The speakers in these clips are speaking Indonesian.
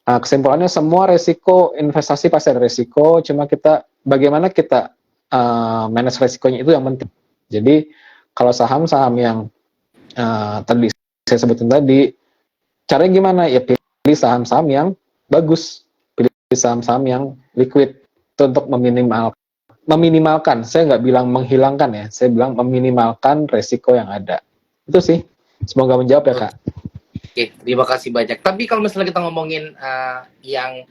Kesimpulannya semua resiko investasi pasti ada resiko, cuma bagaimana kita manage resikonya itu yang penting. Jadi kalau saham-saham yang tadi saya sebutin tadi, caranya gimana? Ya pilih saham-saham yang bagus, pilih saham-saham yang liquid itu untuk meminimalkan. Saya nggak bilang menghilangkan ya, saya bilang meminimalkan resiko yang ada. Itu sih. Semoga menjawab ya Kak. Oke, terima kasih banyak. Tapi kalau misalnya kita ngomongin yang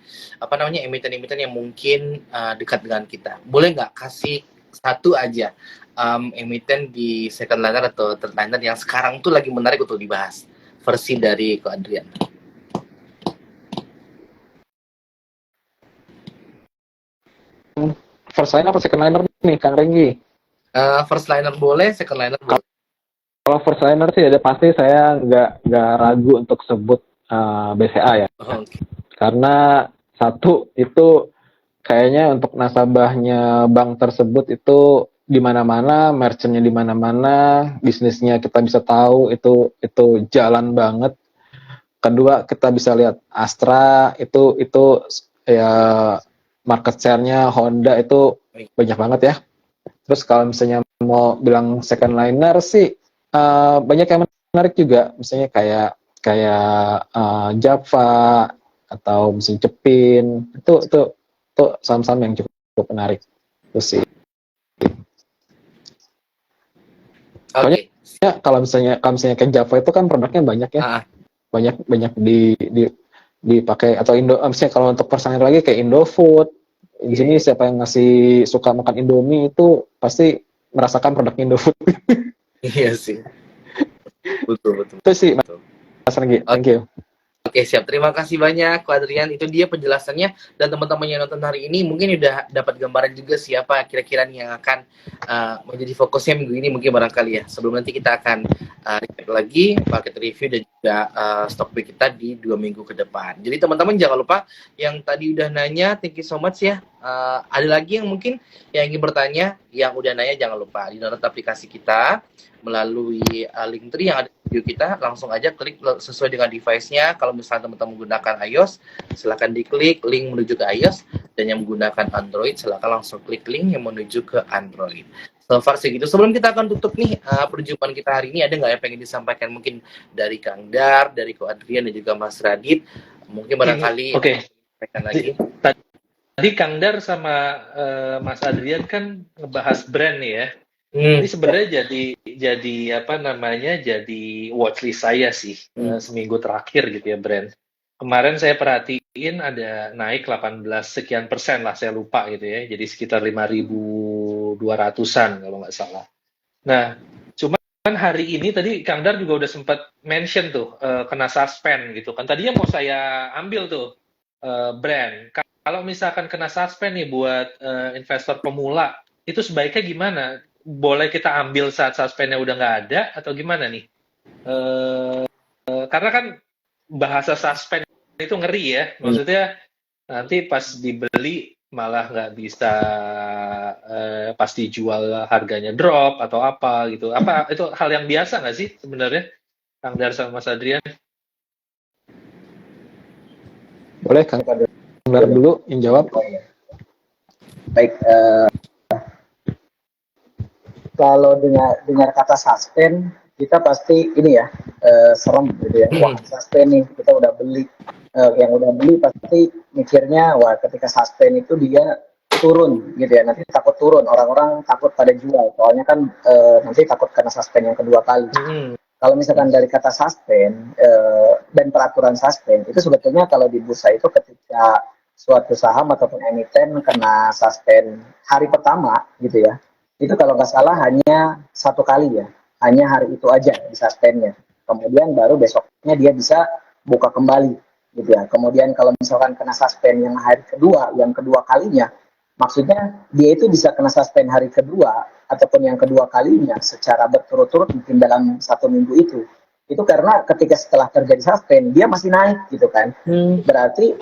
emiten-emiten yang mungkin dekat dengan kita, boleh nggak kasih satu aja emiten di second liner atau third liner yang sekarang tuh lagi menarik untuk dibahas, versi dari Ko Adrian? First liner atau second liner nih Kang Renggi? First liner boleh, second liner boleh. Kalau first liner sih ada pasti saya nggak ragu untuk sebut BCA ya. Okay. Karena satu itu kayaknya untuk nasabahnya bank tersebut itu di mana-mana, merchantnya di mana-mana, bisnisnya kita bisa tahu itu jalan banget. Kedua kita bisa lihat Astra itu ya market share-nya Honda itu banyak banget ya. Terus kalau misalnya mau bilang second liner sih banyak yang menarik juga, misalnya kayak Java atau mesin Cepin itu saham-saham yang cukup menarik itu sih. Okay. Soalnya kalau misalnya kayak Java itu kan produknya banyak ya, banyak dipakai atau misalnya kalau untuk persaingan lagi kayak Indofood. Di sini siapa yang suka makan Indomie itu pasti merasakan produk Indofood. Iya sih. Betul. Itu sih Mas Renggi. Thank you. Oke, siap. Terima kasih banyak, Ko Adrian. Itu dia penjelasannya. Dan teman-teman yang nonton hari ini mungkin udah dapat gambaran juga siapa kira-kira yang akan menjadi fokusnya minggu ini mungkin barangkali ya. Sebelum nanti kita akan recap lagi market review dan juga stock pick kita di 2 minggu ke depan. Jadi teman-teman jangan lupa yang tadi udah nanya, thank you so much ya. Ada lagi yang mungkin yang ingin bertanya, yang udah nanya jangan lupa di-download aplikasi kita melalui link tree yang ada di video kita, langsung aja klik sesuai dengan device-nya. Kalau misalnya teman-teman menggunakan iOS, silakan diklik link menuju ke iOS, dan yang menggunakan Android silakan langsung klik link yang menuju ke Android. So far segitu. Sebelum kita akan tutup nih perjumpaan kita hari ini, ada nggak yang pengen disampaikan mungkin dari Kang Dar, dari Ko Adrian dan juga Mas Radit? Mungkin barangkali sampaikan lagi. Tadi Kang Dar sama Mas Adrian kan ngebahas brand nih ya. Ini sebenarnya jadi watchlist saya sih seminggu terakhir gitu ya brand. Kemarin saya perhatiin ada naik 18 sekian persen lah, saya lupa gitu ya. Jadi sekitar 5.200-an kalau nggak salah. Nah, cuman hari ini tadi Kang Dar juga udah sempat mention tuh kena suspend gitu kan. Tadinya mau saya ambil tuh brand. Kalau misalkan kena suspend nih buat investor pemula, itu sebaiknya gimana? Boleh kita ambil saat suspendnya udah nggak ada atau gimana nih? Karena kan bahasa suspend itu ngeri ya, maksudnya nanti pas dibeli malah nggak bisa pas dijual harganya drop atau apa gitu. Apa itu hal yang biasa nggak sih sebenarnya, Kang Dar sama Mas Adrian? Boleh Kang Dar dulu yang jawab. Baik. Kalau dengar kata suspend, kita pasti ini ya serem gitu ya. Wah, suspend nih, kita udah beli. Yang udah beli pasti mikirnya, wah ketika suspend itu dia turun gitu ya. Nanti takut turun, orang-orang takut pada jual. Soalnya kan nanti takut kena suspend yang kedua kali. Kalau misalkan dari kata suspend dan peraturan suspend, itu sebetulnya kalau di bursa itu ketika suatu saham ataupun emiten kena suspend hari pertama gitu ya. Itu kalau nggak salah hanya 1 kali ya, hanya hari itu aja di suspendnya. Kemudian baru besoknya dia bisa buka kembali, gitu ya. Kemudian kalau misalkan kena suspend yang hari kedua, yang kedua kalinya, maksudnya dia itu bisa kena suspend hari kedua ataupun yang kedua kalinya secara berturut-turut mungkin dalam 1 minggu itu. Itu karena ketika setelah terjadi suspend dia masih naik gitu kan. Berarti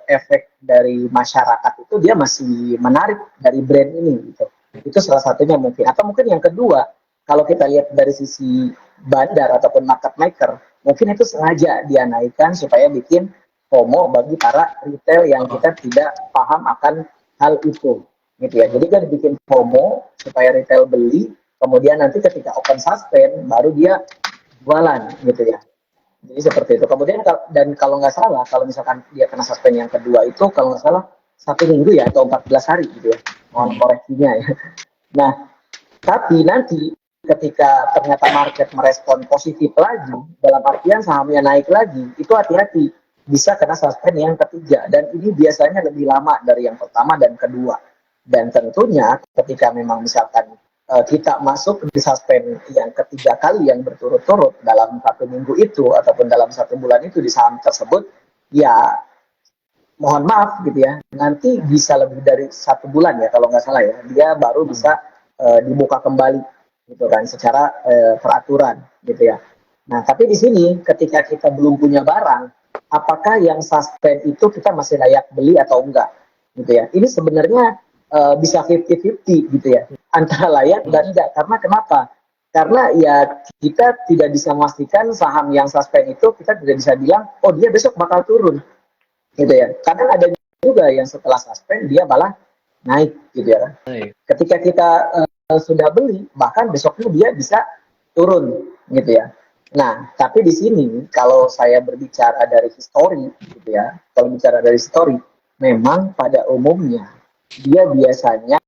efek dari masyarakat itu dia masih menarik dari brand ini gitu. Itu salah satunya mungkin. Atau mungkin yang kedua, kalau kita lihat dari sisi bandar ataupun market maker, mungkin itu sengaja dia naikkan supaya bikin FOMO bagi para retail yang kita tidak paham akan hal itu, gitu ya. Jadi kan bikin FOMO supaya retail beli, kemudian nanti ketika open suspend baru dia jualan, gitu ya. Jadi seperti itu. Kemudian dan kalau nggak salah, kalau misalkan dia kena suspend yang kedua itu kalau nggak salah 1 minggu ya atau 14 hari gitu ya, mohon koreksinya ya. Nah, tapi nanti ketika ternyata market merespon positif lagi, dalam artian sahamnya naik lagi, itu hati-hati bisa kena suspend yang ketiga dan ini biasanya lebih lama dari yang pertama dan kedua. Dan tentunya ketika memang misalkan kita masuk di suspend yang ketiga kali yang berturut-turut dalam 1 minggu itu ataupun dalam 1 bulan itu di saham tersebut, ya mohon maaf gitu ya, nanti bisa lebih dari 1 bulan ya kalau nggak salah ya, dia baru bisa dibuka kembali gitu kan secara peraturan gitu ya. Nah tapi di sini ketika kita belum punya barang, apakah yang suspend itu kita masih layak beli atau enggak gitu ya? Ini sebenarnya bisa 50-50 gitu ya, antara layak dan enggak. Karena kenapa? Karena ya kita tidak bisa memastikan saham yang suspend itu, kita tidak bisa bilang, oh dia besok bakal turun, gitu ya. Kadang ada juga yang setelah suspend dia malah naik, gitu ya. Ketika kita sudah beli, bahkan besoknya dia bisa turun, gitu ya. Nah, tapi di sini kalau saya berbicara dari histori, gitu ya, kalau bicara dari histori, memang pada umumnya dia biasanya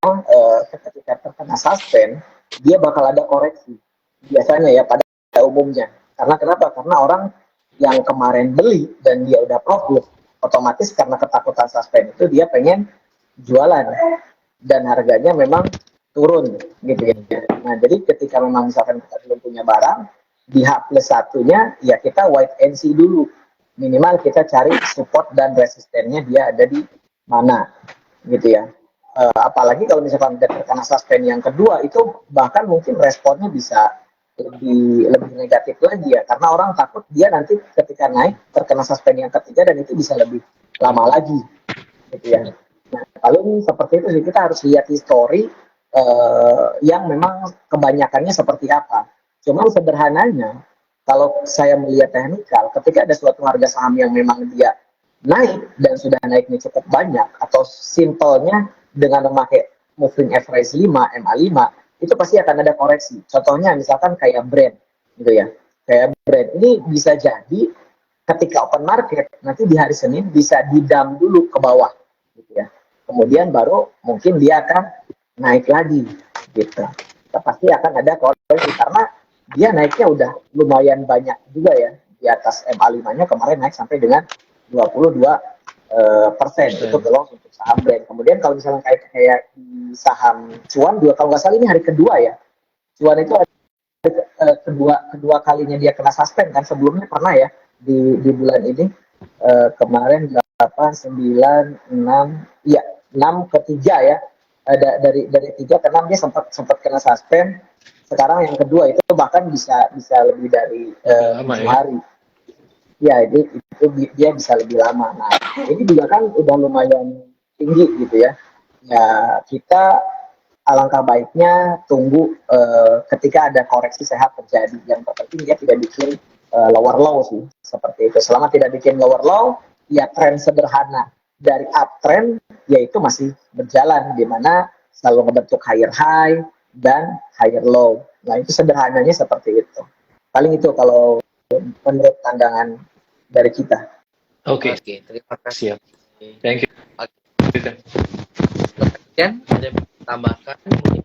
ketika terkena suspend dia bakal ada koreksi biasanya ya pada umumnya. Karena kenapa? Karena orang yang kemarin beli dan dia udah profit, otomatis karena ketakutan suspend itu dia pengen jualan dan harganya memang turun gitu ya. Nah jadi ketika memang misalkan kita belum punya barang di H+1-nya ya kita wait and see dulu, minimal kita cari support dan resistennya dia ada di mana gitu ya. Apalagi kalau misalkan terkena suspend yang kedua itu bahkan mungkin responnya bisa lebih negatif lagi ya, karena orang takut dia nanti ketika naik terkena suspend yang ketiga dan itu bisa lebih lama lagi gitu ya. Nah paling seperti itu sih, kita harus lihat histori yang memang kebanyakannya seperti apa. Cuman sederhananya kalau saya melihat teknikal, ketika ada suatu harga saham yang memang dia naik dan sudah naiknya cukup banyak, atau simpelnya dengan memakai moving average 5, MA5, itu pasti akan ada koreksi. Contohnya misalkan kayak brand gitu ya. Kayak brand ini bisa jadi ketika open market nanti di hari Senin bisa didam dulu ke bawah gitu ya. Kemudian baru mungkin dia akan naik lagi gitu. Pasti akan ada koreksi karena dia naiknya udah lumayan banyak juga ya. Di atas MA5-nya kemarin naik sampai dengan 22%. Itu belum untuk saham brand. Kemudian kalau misalnya kayak di saham cuan juga, kalau nggak salah ini hari kedua ya, cuan itu kedua kalinya dia kena suspend kan, sebelumnya pernah ya di bulan ini kemarin 8, 9, 6 ya 6 ke 3 ya, ada dari 3 ke 6 dia sempat kena suspend. Sekarang yang kedua itu bahkan bisa lebih dari 7 hari. Ya, itu dia bisa lebih lama. Nah, ini juga kan udah lumayan tinggi gitu ya. Ya, kita alangkah baiknya tunggu ketika ada koreksi sehat terjadi. Yang terpenting dia tidak bikin lower low sih, seperti itu. Selama tidak bikin lower low, ya tren sederhana dari uptrend yaitu masih berjalan, di mana selalu membentuk higher high dan higher low. Nah, itu sederhananya seperti itu. Paling itu kalau menurut pandangan dari kita. Oke, terima kasih. siap. Thank you. Kemudian ada yang tambahkan mungkin?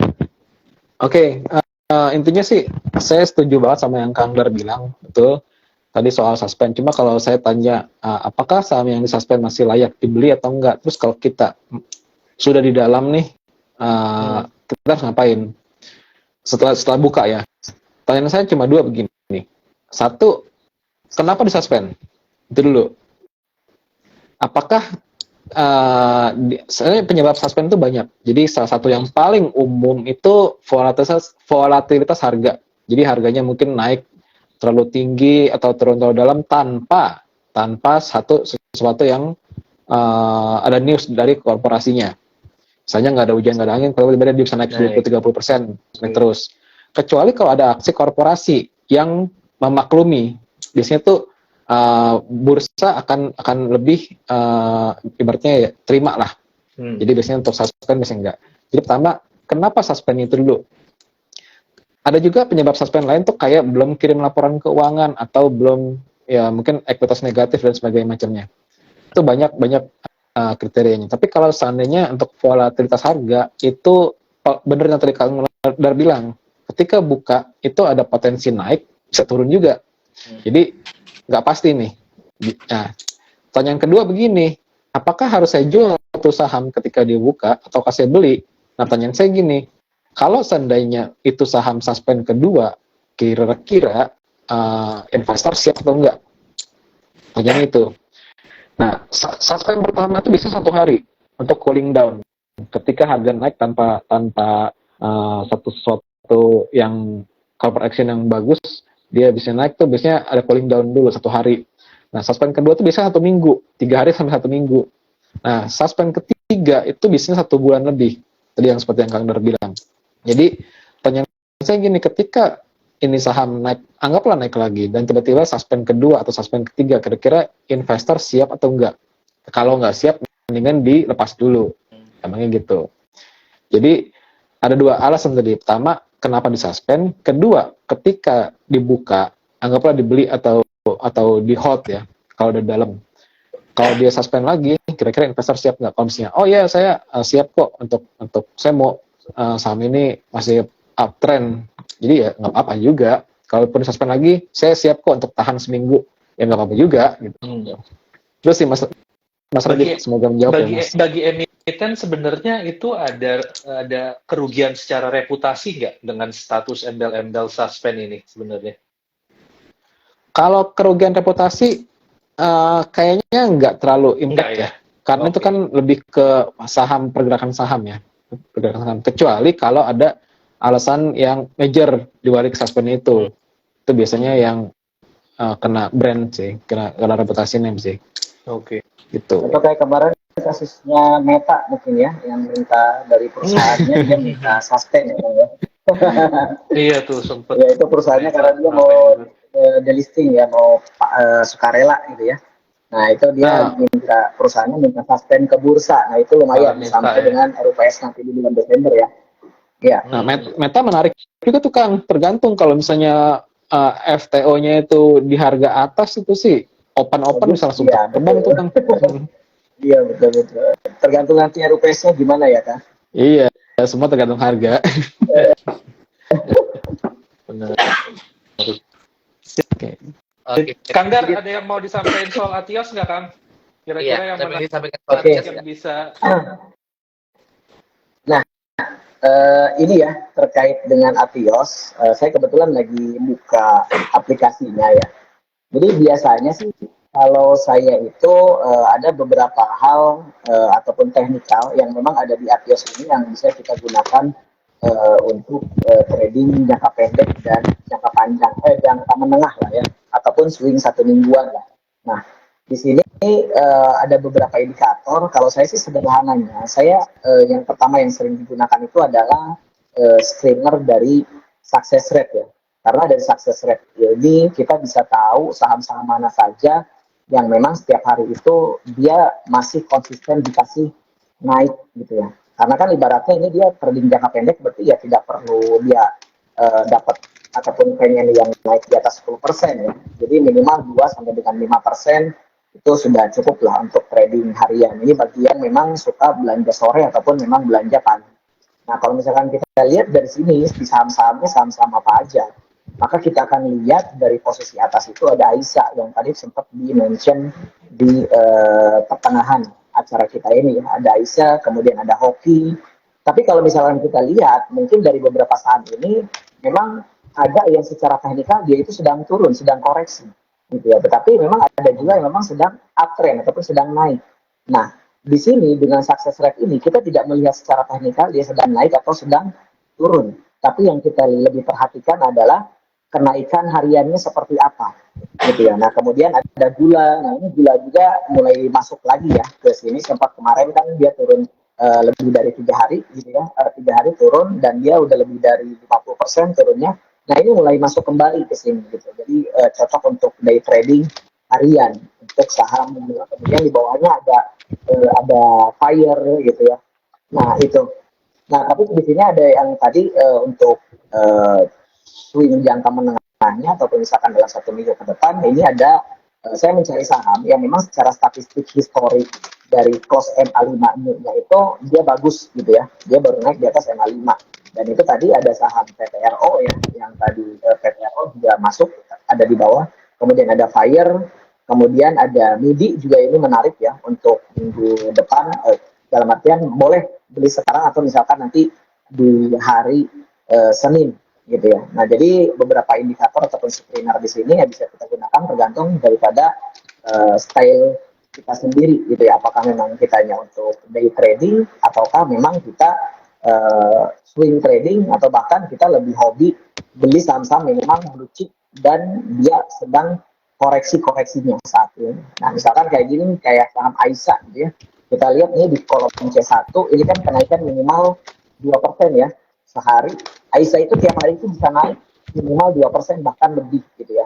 Oke, intinya sih saya setuju banget sama yang Kang Dar bilang, betul. Tadi soal suspend. Cuma kalau saya tanya, apakah saham yang disuspend masih layak dibeli atau enggak? Terus kalau kita sudah di dalam nih, kita harus ngapain? Setelah buka ya. Pertanyaan saya cuma 2 begini. 1, kenapa disuspend? Itu dulu. Apakah sebenarnya penyebab suspend itu banyak. Jadi salah satu yang paling umum itu volatilitas harga. Jadi harganya mungkin naik terlalu tinggi atau turun terlalu dalam tanpa sesuatu yang ada news dari korporasinya. Misalnya nggak ada hujan, nggak ada angin, kalau tiba-tiba dia bisa naik 20-30%, naik terus. Kecuali kalau ada aksi korporasi yang memaklumi, biasanya tuh bursa akan lebih ibaratnya ya terima lah. Jadi biasanya untuk suspend biasanya enggak. Jadi pertama, kenapa suspend itu dulu? Ada juga penyebab suspend lain tuh kayak belum kirim laporan keuangan atau belum ya mungkin ekuitas negatif dan sebagainya macamnya. Itu banyak kriterianya. Tapi kalau seandainya untuk volatilitas harga itu benar yang tadi Kang Dar bilang, ketika buka itu ada potensi naik, bisa turun juga. Jadi nggak pasti nih. Nah, pertanyaan kedua begini, apakah harus saya jual satu saham ketika dibuka atau saya beli? Nah, pertanyaan saya gini, kalau seandainya itu saham suspend kedua, kira-kira investor siap atau enggak? Pertanyaan itu. Nah, suspend pertama itu bisa 1 hari untuk cooling down. Ketika harga naik tanpa sesuatu yang corporate action yang bagus, dia bisa naik tuh biasanya ada cooling down dulu 1 hari. Nah, suspend kedua itu biasanya 1 minggu, 3 hari sampai 1 minggu. Nah, suspend ketiga itu biasanya 1 bulan lebih. Tadi yang seperti yang Kang Dar bilang. Jadi, pertanyaan saya gini, ketika ini saham naik, anggaplah naik lagi, dan tiba-tiba suspend kedua atau suspend ketiga, kira-kira investor siap atau enggak? Kalau nggak siap, mendingan dilepas dulu. Emangnya gitu. Jadi, ada 2 alasan tadi. Pertama, kenapa disuspend? Kedua, ketika dibuka, anggaplah dibeli atau di hold ya, kalau udah dalam. Kalau dia suspend lagi, kira-kira investor siap nggak? Kalau misalnya, oh ya saya siap kok untuk saya mau saham ini masih uptrend, jadi ya nggak apa-apa juga. Kalaupun suspend lagi, saya siap kok untuk tahan seminggu, ya nggak apa-apa juga. Gitu. Terus sih Mas Radit, semoga menjawab ya Mas. Bagi emiten sebenarnya itu ada kerugian secara reputasi nggak dengan status embel-embel suspend ini sebenarnya? Kalau kerugian reputasi kayaknya nggak terlalu impact ya. Karena itu kan lebih ke saham, pergerakan saham ya. Pergerakan saham. Kecuali kalau ada alasan yang major di balik suspend itu. Itu biasanya yang kena brand sih, kena reputasi name sih. Oke. Gitu. Atau kayak kemarin kasusnya Meta mungkin ya, yang minta dari perusahaannya dia minta suspend ya. Iya tuh sempet. Ya itu perusahaannya karena dia mau delisting ya, mau sukarela gitu ya. Nah itu dia minta, perusahaannya minta suspend ke bursa. Nah itu lumayan sampai dengan RUPS nanti di bulan Desember ya. Ya. Nah, Meta menarik juga tuh Kang, tergantung kalau misalnya FTO-nya itu di harga atas itu sih open bisa langsung terbang tuh Kang. Iya betul. Tergantung nanti RUPS-nya gimana ya Kang. Iya, semua tergantung harga. Benar. Oke. Kang Dar, ada yang mau disampaikan soal Atios nggak Kang? Kira-kira yang mana yang bisa? Nah, ini ya terkait dengan Atios, saya kebetulan lagi buka aplikasinya ya. Jadi biasanya sih kalau saya itu ada beberapa hal ataupun teknikal yang memang ada di Atios ini yang bisa kita gunakan untuk trading jangka pendek dan jangka panjang, jangka menengah lah ya, ataupun swing 1 mingguan lah. Nah, di sini ada beberapa indikator. Kalau saya sih sederhananya, saya yang pertama yang sering digunakan itu adalah screener dari success rate ya. Karena dari success rate ini kita bisa tahu saham-saham mana saja yang memang setiap hari itu dia masih konsisten dikasih naik gitu ya. Karena kan ibaratnya ini dia trading jangka pendek, berarti ya tidak perlu dia dapat ataupun pengen yang naik di atas 10% ya. Jadi minimal 2 sampai dengan 5% itu sudah cukup lah untuk trading harian. Ini bagi yang memang suka belanja sore ataupun memang belanja pagi. Nah kalau misalkan kita lihat dari sini di saham-sahamnya saham-saham apa aja, maka kita akan lihat dari posisi atas itu ada Aisyah yang tadi sempat di-mention di pertengahan acara kita ini ya. Ada Aisyah, kemudian ada Hoki. Tapi kalau misalkan kita lihat, mungkin dari beberapa saham ini memang ada yang secara teknikal dia itu sedang turun, sedang koreksi gitu ya. Tetapi memang ada juga yang memang sedang uptrend ataupun sedang naik. Nah, di sini dengan success rate ini kita tidak melihat secara teknikal dia sedang naik atau sedang turun. Tapi yang kita lebih perhatikan adalah kenaikan hariannya seperti apa gitu ya. Nah kemudian ada gula. Nah ini gula juga mulai masuk lagi ya ke sini. Sempat kemarin kan dia turun lebih dari 3 hari gitu ya, 3 hari turun dan dia udah lebih dari 50% turunnya. Nah ini mulai masuk kembali ke sini gitu. Jadi cocok untuk day trading harian untuk saham, kemudian di bawahnya ada fire gitu ya. Nah itu. Nah tapi di sini ada yang tadi untuk swing jangka menengahnya ataupun misalkan dalam 1 minggu ke depan ini ada saya mencari saham yang memang secara statistik historik dari close MA5-nya itu dia bagus gitu ya, dia baru naik di atas MA5 dan itu tadi ada saham PTRO ya yang tadi PTRO juga masuk ada di bawah, kemudian ada Fire, kemudian ada MIDI juga ini menarik ya untuk minggu depan dalam artian boleh beli sekarang atau misalkan nanti di hari Senin gitu ya. Nah, jadi beberapa indikator ataupun screener di sini ya bisa kita gunakan tergantung daripada style kita sendiri gitu ya. Apakah memang kitanya untuk day trading ataukah memang kita swing trading atau bahkan kita lebih hobi beli saham-saham yang memang blue chip dan dia sedang koreksi-koreksinya saat ini. Nah, misalkan kayak gini kayak saham AISA gitu ya. Kita lihat nih di kolom C1 ini kan kenaikan minimal 2% ya sehari. AISA itu tiap hari itu bisa naik minimal 2% bahkan lebih gitu ya.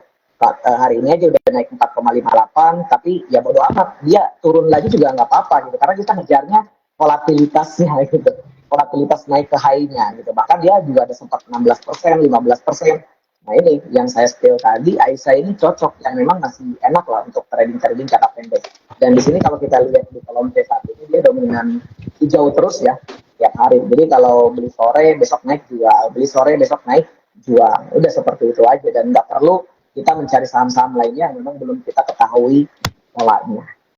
Hari ini aja udah naik 4,58 tapi ya bodo amat dia turun lagi juga nggak apa-apa gitu karena kita ngejarnya volatilitasnya gitu, volatilitas naik ke high-nya gitu, bahkan dia juga ada sempat 16%, 15%. Nah ini yang saya spill tadi, AISA ini cocok yang memang masih enak lah untuk trading jangka pendek. Dan di sini kalau kita lihat di kolom C1 ini dia dominan hijau terus ya tiap hari. Jadi kalau beli sore besok naik jual, beli sore besok naik jual. Udah seperti itu aja dan nggak perlu kita mencari saham-saham lainnya yang memang belum kita ketahui polanya.